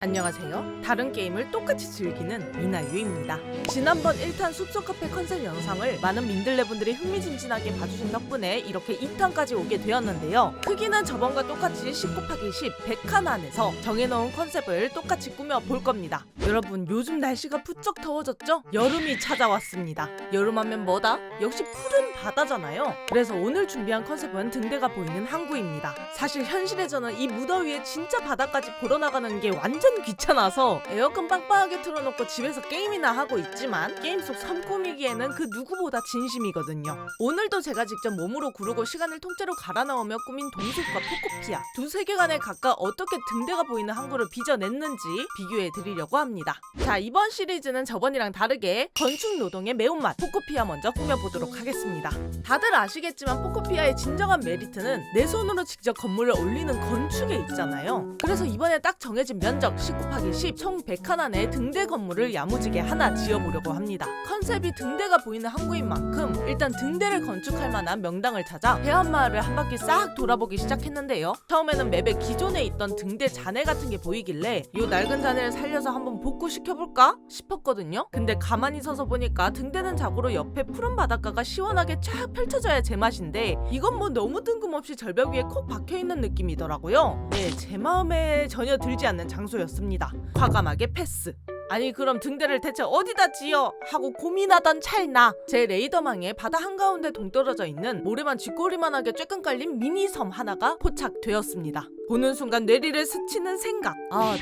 안녕하세요. 다른 게임을 똑같이 즐기는 이나유입니다. 지난번 1탄 숲속 카페 컨셉 영상을 많은 민들레분들이 흥미진진하게 봐주신 덕분에 이렇게 2탄까지 오게 되었는데요. 크기는 저번과 똑같이 10곱하기10 100칸 안에서 정해놓은 컨셉을 똑같이 꾸며볼 겁니다. 여러분, 요즘 날씨가 부쩍 더워졌죠? 여름이 찾아왔습니다. 여름하면 뭐다? 역시 푸른 바다잖아요. 그래서 오늘 준비한 컨셉은 등대가 보이는 항구입니다. 사실 현실에서는 이 무더위에 진짜 바다까지 보러 나가는 게 완전 귀찮아서 에어컨 빵빵하게 틀어놓고 집에서 게임이나 하고 있지만 게임 속 섬 꾸미기에는 그 누구보다 진심이거든요. 오늘도 제가 직접 몸으로 구르고 시간을 통째로 갈아 넣으며 꾸민 동숲과 포코피아 두 세계관에 각각 어떻게 등대가 보이는 항구를 빚어냈는지 비교해 드리려고 합니다. 자, 이번 시리즈는 저번이랑 다르게 건축 노동의 매운맛 포코피아 먼저 꾸며보도록 하겠습니다. 다들 아시겠지만 포코피아의 진정한 메리트는 내 손으로 직접 건물을 올리는 건축에 있잖아요. 그래서 이번에 딱 정해진 면적 10곱하기10 총 100칸 안에 등대 건물을 야무지게 하나 지어보려고 합니다. 컨셉이 등대가 보이는 항구인 만큼 일단 등대를 건축할 만한 명당을 찾아 해안마을을 한 바퀴 싹 돌아보기 시작했는데요. 처음에는 맵에 기존에 있던 등대 잔해 같은 게 보이길래 이 낡은 잔해를 살려서 한번 복구시켜볼까 싶었거든요. 근데 가만히 서서 보니까 등대는 자고로 옆에 푸른 바닷가가 시원하게 쫙 펼쳐져야 제맛인데 이건 뭐 너무 뜬금없이 절벽 위에 콕 박혀있는 느낌이더라고요. 네, 제 마음에 전혀 들지 않는 장소였습니다. 과감하게 패스. 아니, 그럼 등대를 대체 어디다 지어? 하고 고민하던 찰나 제 레이더망에 바다 한가운데 동떨어져 있는 모래만 쥐꼬리만하게 쬐끔 깔린 미니섬 하나가 포착되었습니다. 보는 순간 뇌리를 스치는 생각.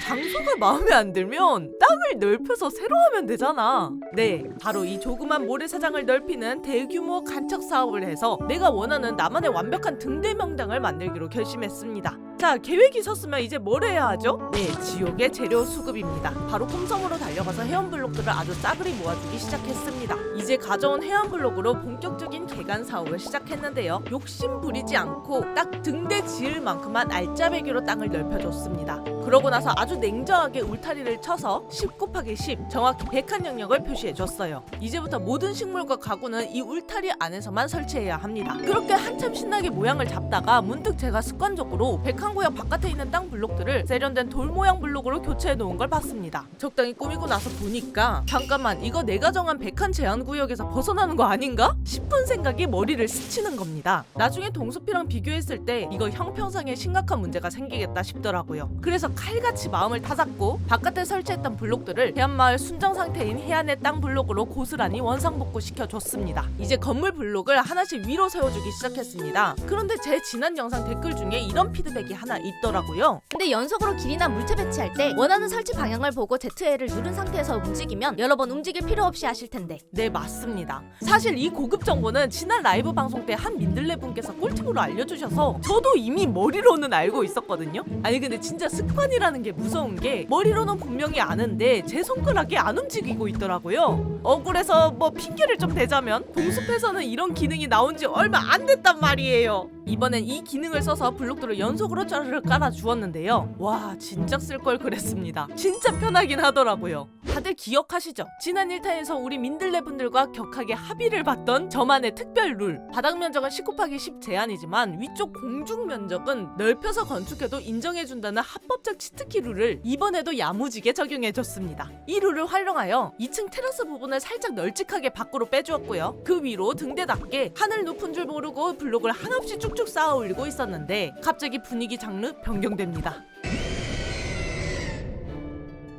장소가 마음에 안 들면 땅을 넓혀서 새로 하면 되잖아. 네, 바로 이 조그만 모래사장을 넓히는 대규모 간척 사업을 해서 내가 원하는 나만의 완벽한 등대 명당을 만들기로 결심했습니다. 자, 계획이 섰으면 이제 뭘 해야 하죠? 네, 지옥의 재료 수급입니다. 바로 홈섬으로 달려가서 해안블록들을 아주 싸그리 모아주기 시작했습니다. 이제 가져온 해안블록으로 본격적인 개간 사업을 시작했는데요. 욕심 부리지 않고 딱 등대 지을 만큼만 알짜배기로 땅을 넓혀줬습니다. 그러고 나서 아주 냉정하게 울타리를 쳐서 10곱하기10 정확히 100칸 영역을 표시해줬어요. 이제부터 모든 식물과 가구는 이 울타리 안에서만 설치해야 합니다. 그렇게 한참 신나게 모양을 잡다가 문득 제가 습관적으로 100칸 구역 바깥에 있는 땅 블록들을 세련된 돌 모양 블록으로 교체해 놓은 걸 봤습니다. 적당히 꾸미고 나서 보니까 잠깐만, 이거 내가 정한 100칸 제한 구역에서 벗어나는 거 아닌가? 싶은 생각이 머리를 스치는 겁니다. 나중에 동숲이랑 비교했을 때 이거 형평성에 심각한 문제가 생기겠다 싶더라고요. 그래서 칼같이 마음을 다잡고 바깥에 설치했던 블록들을 해안마을 순정 상태인 해안의 땅 블록으로 고스란히 원상복구 시켜줬습니다. 이제 건물 블록을 하나씩 위로 세워주기 시작했습니다. 그런데 제 지난 영상 댓글 중에 이런 피드백이 하나 있더라고요. 근데 연속으로 길이나 물체 배치할 때 원하는 설치 방향을 보고 ZL을 누른 상태에서 움직이면 여러 번 움직일 필요 없이 하실 텐데. 네, 맞습니다. 사실 이 고급 정보는 지난 라이브 방송 때 한 민들레 분께서 꿀팁으로 알려주셔서 저도 이미 머리로는 알고 있었거든요. 아니, 근데 진짜 습관이라는 게 무서운 게 머리로는 분명히 아는데 제 손가락이 안 움직이고 있더라고요. 억울해서 뭐 핑계를 좀 대자면 동숲에서는 이런 기능이 나온 지 얼마 안 됐단 말이에요. 이번엔 이 기능을 써서 블록들을 연속으로 짜르르 깔아주었는데요. 와, 진작 쓸 걸 그랬습니다. 진짜 편하긴 하더라고요. 다들 기억하시죠? 지난 1탄에서 우리 민들레 분들과 격하게 합의를 봤던 저만의 특별 룰. 바닥 면적은 10곱하기10 제한이지만 위쪽 공중 면적은 넓혀서 건축해도 인정해준다는 합법적 치트키 룰을 이번에도 야무지게 적용해줬습니다. 이 룰을 활용하여 2층 테라스 부분을 살짝 널찍하게 밖으로 빼주었고요. 그 위로 등대답게 하늘 높은 줄 모르고 블록을 한없이 쭉쭉 쌓아 올리고 있었는데 갑자기 분위기 장르 변경됩니다.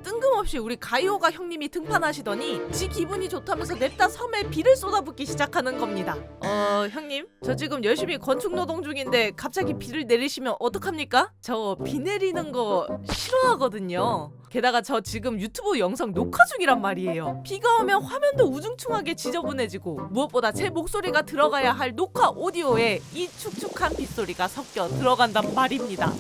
뜬금없이 우리 가이오가 형님이 등판하시더니 지 기분이 좋다면서 냅다 섬에 비를 쏟아붓기 시작하는 겁니다. 형님, 저 지금 열심히 건축 노동 중인데 갑자기 비를 내리시면 어떡합니까? 저 비 내리는 거 싫어하거든요. 게다가 저 지금 유튜브 영상 녹화 중이란 말이에요. 비가 오면 화면도 우중충하게 지저분해지고 무엇보다 제 목소리가 들어가야 할 녹화 오디오에 이 축축한 빗소리가 섞여 들어간단 말입니다.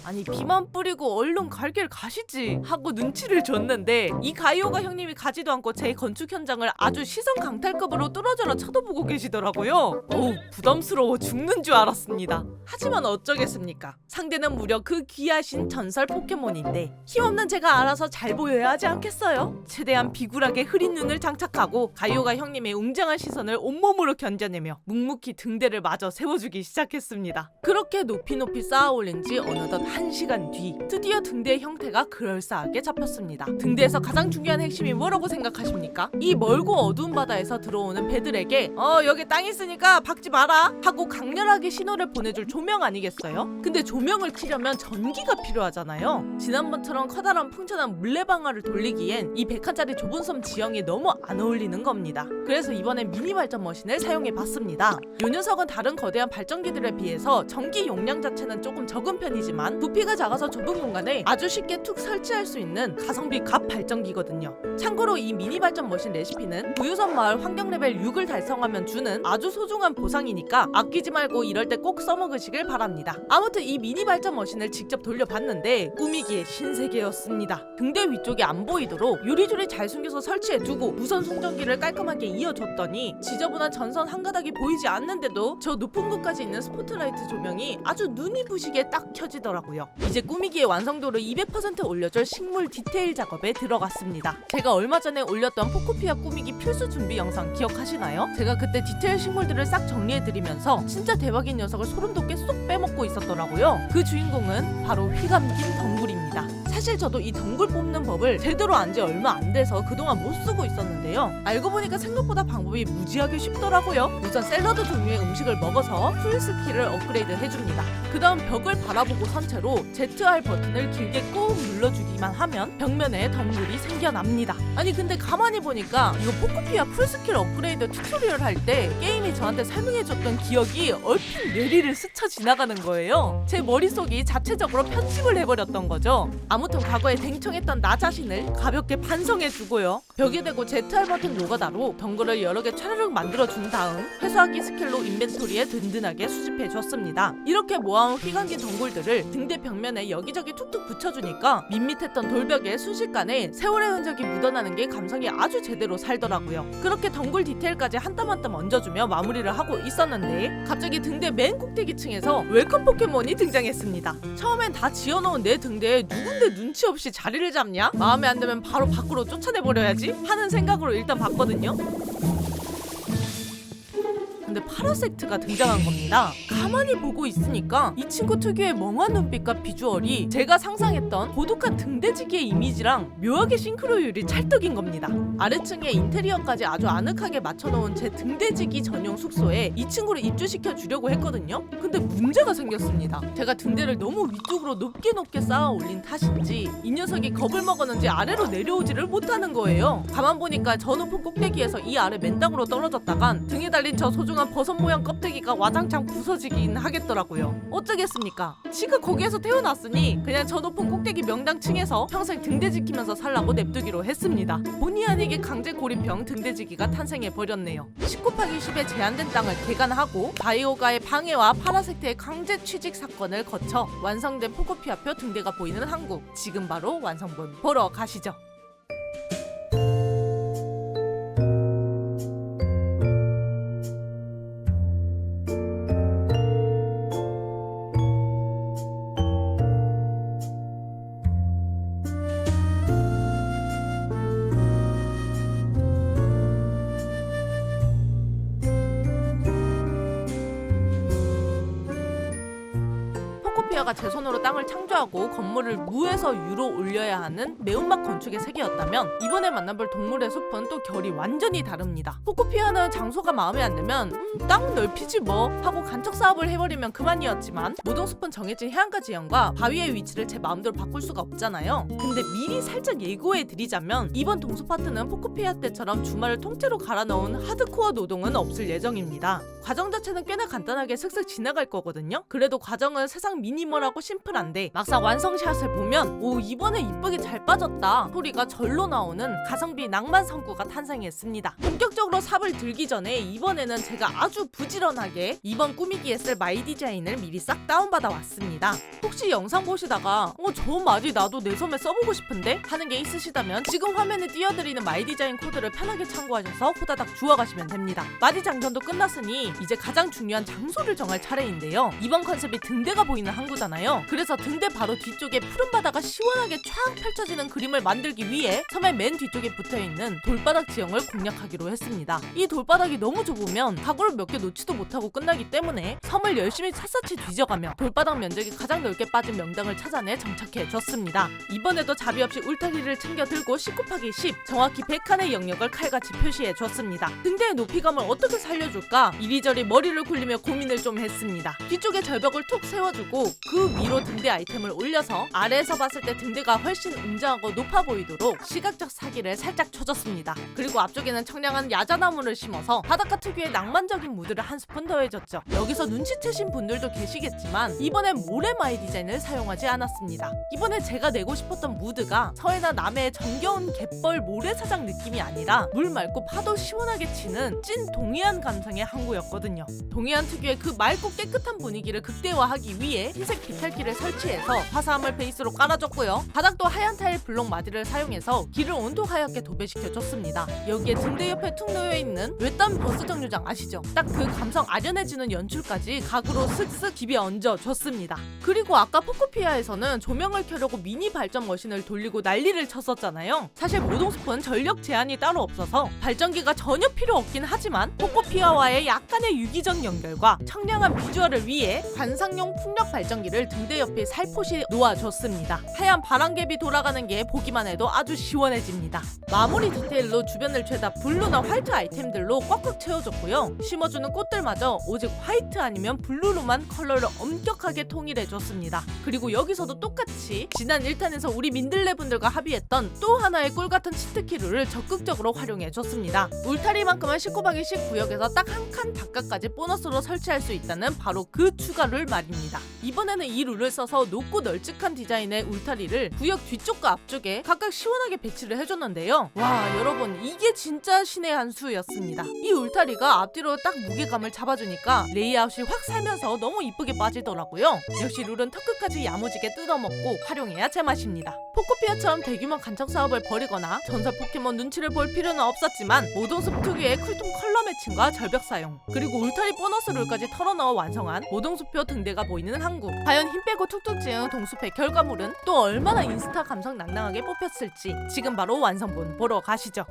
아니, 비만 뿌리고 얼른 갈 길 가시지 하고 눈치를 줬는데 이 가이오가 형님이 가지도 않고 제 건축 현장을 아주 시선 강탈급으로 뚫어져라 쳐다보고 계시더라고요. 어우, 부담스러워 죽는 줄 알았습니다. 하지만 어쩌겠습니까? 상대는 무려 그 귀하신 전설 포켓몬인데 힘없는 제 자체가 알아서 잘 보여야 하지 않겠어요? 최대한 비굴하게 흐린 눈을 장착하고 가요가 형님의 웅장한 시선을 온몸으로 견뎌내며 묵묵히 등대를 마저 세워주기 시작했습니다. 그렇게 높이 쌓아 올린 지 어느덧 1시간 뒤 드디어 등대의 형태가 그럴싸하게 잡혔습니다. 등대에서 가장 중요한 핵심이 뭐라고 생각하십니까? 이 멀고 어두운 바다에서 들어오는 배들에게 여기 땅 있으니까 박지 마라 하고 강렬하게 신호를 보내줄 조명 아니겠어요? 근데 조명을 켜려면 전기가 필요하잖아요. 지난번처럼 커다란 풍천한 물레방아를 돌리기엔 이 100칸짜리 좁은 섬 지형이 너무 안 어울리는 겁니다. 그래서 이번엔 미니 발전 머신을 사용해봤습니다. 요 녀석은 다른 거대한 발전기들에 비해서 전기 용량 자체는 조금 적은 편이지만 부피가 작아서 좁은 공간에 아주 쉽게 툭 설치할 수 있는 가성비 갑 발전기거든요. 참고로 이 미니 발전 머신 레시피는 부유섬 마을 환경 레벨 6을 달성하면 주는 아주 소중한 보상이니까 아끼지 말고 이럴 때 꼭 써먹으시길 바랍니다. 아무튼 이 미니 발전 머신을 직접 돌려봤는데 꾸미기에 신세계였습니다. 등대 위쪽이 안 보이도록 요리조리 잘 숨겨서 설치해두고 무선 송전기를 깔끔하게 이어줬더니 지저분한 전선 한 가닥이 보이지 않는데도 저 높은 곳까지 있는 스포트라이트 조명이 아주 눈이 부시게 딱 켜지더라고요. 이제 꾸미기의 완성도를 200% 올려줄 식물 디테일 작업에 들어갔습니다. 제가 얼마 전에 올렸던 포코피아 꾸미기 필수 준비 영상 기억하시나요? 제가 그때 디테일 식물들을 싹 정리해드리면서 진짜 대박인 녀석을 소름 돋게 쏙 빼먹고 있었더라고요. 그 주인공은 바로 휘감긴 덩굴입니다. 사실 저도 이 덩굴 뽑는 법을 제대로 안 지 얼마 안 돼서 그동안 못 쓰고 있었는데요. 알고 보니까 생각보다 방법이 무지하게 쉽더라고요. 우선 샐러드 종류의 음식을 먹어서 풀 스킬을 업그레이드 해줍니다. 그 다음 벽을 바라보고 선 채로 ZR 버튼을 길게 꾹 눌러주기만 하면 벽면에 덩굴이 생겨납니다. 아니 근데 가만히 보니까 이거 포코피아 풀 스킬 업그레이드 튜토리얼 할 때 게임이 저한테 설명해줬던 기억이 얼핏 뇌리를 스쳐 지나가는 거예요. 제 머릿속이 자체적으로 편집을 해버렸던 거죠. 아무튼 과거에 댕청했던 나 자신을 가볍게 반성해주고요. 벽에 대고 ZR 버튼 노가다로 덩굴을 여러 개 차르륵 만들어준 다음 회수하기 스킬로 인벤토리에 든든하게 수집해줬습니다. 이렇게 모아온 휘감긴 덩굴들을 등대 벽면에 여기저기 툭툭 붙여주니까 밋밋했던 돌벽에 순식간에 세월의 흔적이 묻어나는 게 감성이 아주 제대로 살더라고요. 그렇게 덩굴 디테일까지 한 땀 한 땀 얹어주며 마무리를 하고 있었는데 갑자기 등대 맨 꼭대기층에서 웰컴 포켓몬이 등장했습니다. 처음엔 다 지어놓은 내 등대에 누군데 눈치 없이 자리를 잡냐? 마음에 안 들면 바로 밖으로 쫓아내버려야지 하는 생각으로 일단 봤거든요. 근데 파라섹트가 등장한 겁니다. 가만히 보고 있으니까 이 친구 특유의 멍한 눈빛과 비주얼이 제가 상상했던 고독한 등대지기의 이미지랑 묘하게 싱크로율이 찰떡인 겁니다. 아래층에 인테리어까지 아주 아늑하게 맞춰놓은 제 등대지기 전용 숙소에 이 친구를 입주시켜 주려고 했거든요. 근데 문제가 생겼습니다. 제가 등대를 너무 위쪽으로 높게 쌓아 올린 탓인지 이 녀석이 겁을 먹었는지 아래로 내려오지를 못하는 거예요. 가만 보니까 저 높은 꼭대기에서 이 아래 맨땅으로 떨어졌다간 등에 달린 저 소중한 버섯 모양 껍데기가 와장창 부서지긴 하겠더라고요. 어쩌겠습니까? 지가 거기에서 태어났으니 그냥 저 높은 꼭대기 명당층에서 평생 등대 지키면서 살라고 냅두기로 했습니다. 본의 아니게 강제 고립형 등대지기가 탄생해버렸네요. 19/10에 제한된 땅을 개간하고 바이오가의 방해와 파라섹트의 강제 취직 사건을 거쳐 완성된 포코피아표 등대가 보이는 한국. 지금 바로 완성본 보러 가시죠. 포코피아가 제 손으로 땅을 창조하고 건물을 무에서 유로 올려야 하는 매운맛 건축의 세계였다면 이번에 만나볼 동물의 숲은 또 결이 완전히 다릅니다. 포코피아는 장소가 마음에 안 들면 땅 넓히지 뭐 하고 간척 사업을 해버리면 그만이었지만 모동숲은 정해진 해안가 지형과 바위의 위치를 제 마음대로 바꿀 수가 없잖아요. 근데 미리 살짝 예고해드리자면 이번 동숲 파트는 포코피아 때처럼 주말을 통째로 갈아넣은 하드코어 노동은 없을 예정입니다. 과정 자체는 꽤나 간단하게 슥슥 지나갈 거거든요. 그래도 과정은 세상 미니멀하고 심플한데 막상 완성샷을 보면 오 이번에 이쁘게 잘 빠졌다 소리가 절로 나오는 가성비 낭만 성구가 탄생했습니다. 본격적으로 삽을 들기 전에 이번에는 제가 아주 부지런하게 이번 꾸미기에 쓸 마이 디자인을 미리 싹 다운받아 왔습니다. 혹시 영상 보시다가 저 마디 나도 내 섬에 써보고 싶은데 하는 게 있으시다면 지금 화면에 띄워드리는 마이 디자인 코드를 편하게 참고하셔서 후다닥 주워가시면 됩니다. 마디 장전도 끝났으니 이제 가장 중요한 장소를 정할 차례인데요. 이번 컨셉이 등대가 보이는 항구 세웠잖아요. 그래서 등대 바로 뒤쪽에 푸른 바다가 시원하게 쫙 펼쳐지는 그림을 만들기 위해 섬의 맨 뒤쪽에 붙어있는 돌바닥 지형을 공략하기로 했습니다. 이 돌바닥이 너무 좁으면 가구를 몇 개 놓지도 못하고 끝나기 때문에 섬을 열심히 샅샅이 뒤져가며 돌바닥 면적이 가장 넓게 빠진 명당을 찾아내 정착해줬습니다. 이번에도 자비 없이 울타리를 챙겨 들고 10곱하기10 정확히 100칸의 영역을 칼같이 표시해줬습니다. 등대의 높이감을 어떻게 살려줄까 이리저리 머리를 굴리며 고민을 좀 했습니다. 뒤쪽에 절벽을 툭 세워주고 그 위로 등대 아이템을 올려서 아래에서 봤을 때 등대가 훨씬 웅장하고 높아 보이도록 시각적 사기를 살짝 쳐줬습니다. 그리고 앞쪽에는 청량한 야자나무를 심어서 바닷가 특유의 낭만적인 무드를 한 스푼 더해줬죠. 여기서 눈치채신 분들도 계시겠지만 이번엔 모래마이 디자인을 사용하지 않았습니다. 이번에 제가 내고 싶었던 무드가 서해나 남해의 정겨운 갯벌 모래사장 느낌이 아니라 물 맑고 파도 시원하게 치는 찐 동해안 감성의 항구였거든요. 동해안 특유의 그 맑고 깨끗한 분위기를 극대화하기 위해 흰색 비탈길을 설치해서 화사함을 베이스로 깔아줬고요. 바닥도 하얀 타일 블록 마디를 사용해서 길을 온도하얗게 도배시켜줬습니다. 여기에 등대 옆에 툭 놓여있는 외딴 버스 정류장 아시죠? 딱 그 감성 아련해지는 연출까지 각으로 슥슥 기비에 얹어줬습니다. 그리고 아까 포코피아에서는 조명을 켜려고 미니 발전 머신을 돌리고 난리를 쳤었잖아요. 사실 모동숲은 전력 제한이 따로 없어서 발전기가 전혀 필요 없긴 하지만 포코피아와의 약간의 유기적 연결과 청량한 비주얼을 위해 관상용 풍력 발전기를 등대 옆에 살포시 놓아줬습니다. 하얀 바람개비 돌아가는 게 보기만 해도 아주 시원해집니다. 마무리 디테일로 주변을 죄다 블루나 화이트 아이템들로 꽉꽉 채워줬고요. 심어주는 꽃들마저 오직 화이트 아니면 블루로만 컬러를 엄격하게 통일해줬습니다. 그리고 여기서도 똑같이 지난 1탄에서 우리 민들레 분들과 합의했던 또 하나의 꿀같은 치트키루를 적극적으로 활용해줬습니다. 울타리만큼은 10곱하기10 구역에서 딱 한 칸 바깥까지 보너스로 설치할 수 있다는 바로 그 추가룰 말입니다. 이번에는 이 룰을 써서 높고 널찍한 디자인의 울타리를 구역 뒤쪽과 앞쪽에 각각 시원하게 배치를 해줬는데요. 와 여러분 이게 진짜 신의 한 수였습니다. 이 울타리가 앞뒤로 딱 무게감을 잡아주니까 레이아웃이 확 살면서 너무 이쁘게 빠지더라고요. 역시 룰은 턱끝까지 야무지게 뜯어먹고 활용해야 제맛입니다. 포코피아처럼 대규모 간척 사업을 벌이거나 전설 포켓몬 눈치를 볼 필요는 없었지만 모동숲 특유의 쿨톤 컬러 매칭과 절벽 사용 그리고 울타리 보너스 룰까지 털어넣어 완성한 모동숲표 등대가 보이는 항구. 과연 힘 빼고 툭툭 지은 동숲의 결과물은 또 얼마나 인스타 감성 낭낭하게 뽑혔을지 지금 바로 완성본 보러 가시죠.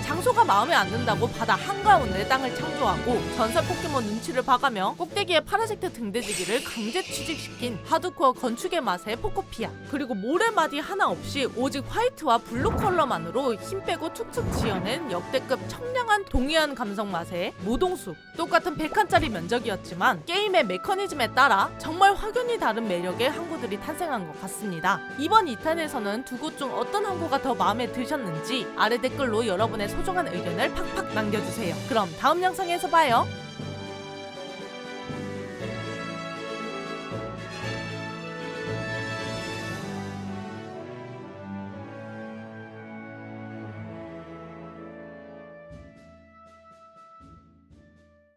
장소가 마음에 안 든다고 바다 한가운데 땅을 창조하고 전설 포켓몬 눈치를 봐가며 꼭대기에 파라젝트 등대지기를 강제 취직시킨 하드코어 건축의 맛의 포코피아. 그리고 모래마디 하나 없이 오직 화이트와 블루 컬러만으로 힘 빼고 툭툭 지어낸 역대급 청량한 동해안 감성 맛의 모동숲. 똑같은 100칸짜리 면적이었지만 게임의 메커니즘에 따라 정말 확연히 다른 매력의 항구들이 탄생한 것 같습니다. 이번 2탄에서는 두 곳 중 어떤 항구가 더 마음에 드셨는지 아래 댓글로 여러분의 소중한 의견을 팍팍 남겨주세요. 그럼 다음 영상에서 봐요.